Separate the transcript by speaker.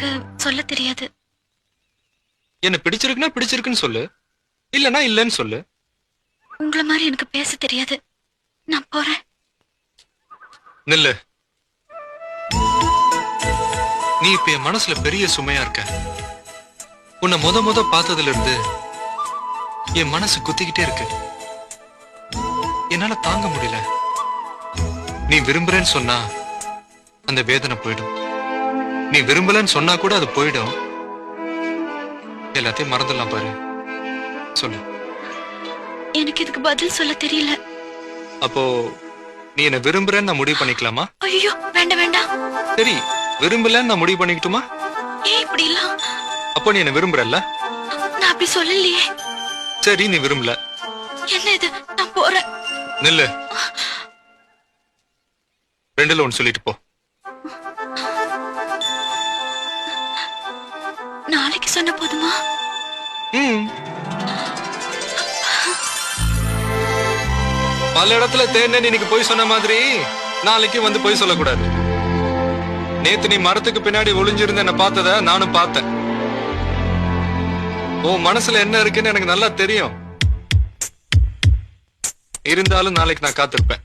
Speaker 1: எனக்கு சொல்ல தெரியாது.
Speaker 2: என்ன பிடிச்சிருக்குன்னா பிடிச்சிருக்குன்னு சொல்லு, இல்லனா இல்லன்னு சொல்லு.
Speaker 1: உங்கள மாதிரி எனக்கு பேச தெரியாது. நான் போறேன்.
Speaker 2: நில்லு. நீ இப்ப என் மனசுல பெரிய சுமையா இருக்க. உன்னை முத பார்த்ததுல இருந்து என் மனசு குத்திக்கிட்டே இருக்கு. என்னால தாங்க முடியல. நீ விரும்புறேன்னு சொன்னா அந்த வேதனை போயிடும். நீ விரும்பலன்னு சொன்னா கூட அது போயிடும். எல்லாத்தையும் மறந்துடலாம் பாரு. சொல்லு.
Speaker 1: எனக்கு இதுக்கு பதில் சொல்ல தெரியல.
Speaker 2: அப்போ நீ என்ன விரும்புறேன்னு நான் முடிவு பண்ணிக்கலாமா?
Speaker 1: ஐயோ வேண்டாம் வேண்டாம்.
Speaker 2: சரி, விரும்பலன்னு நான் முடிவு பண்ணிக்கிட்டுமா?
Speaker 1: ஏன் இப்படி எல்லாம்?
Speaker 2: அப்போ நீ என்ன விரும்புறல்ல?
Speaker 1: நான் அப்படி சொல்லலையே.
Speaker 2: சரி, நீ விரும்பல.
Speaker 1: என்ன இது? நான் போறேன்.
Speaker 2: நில்லு. ரெண்டுல ஒன்னு சொல்லிட்டு போ.
Speaker 1: நாளைக்கு சொன்ன போதுமா?
Speaker 2: பல இடத்துல தேர்ந்தேன் இன்னைக்கு போய் சொன்ன மாதிரி நாளைக்கு வந்து போய் சொல்லக்கூடாது. நேத்து நீ மரத்துக்கு பின்னாடி ஒளிஞ்சிருந்த என்ன பார்த்தத நானும் பார்த்தேன். உன் மனசுல என்ன இருக்குன்னு எனக்கு நல்லா தெரியும். இருந்தாலும் நாளைக்கு நான் காத்திருப்பேன்.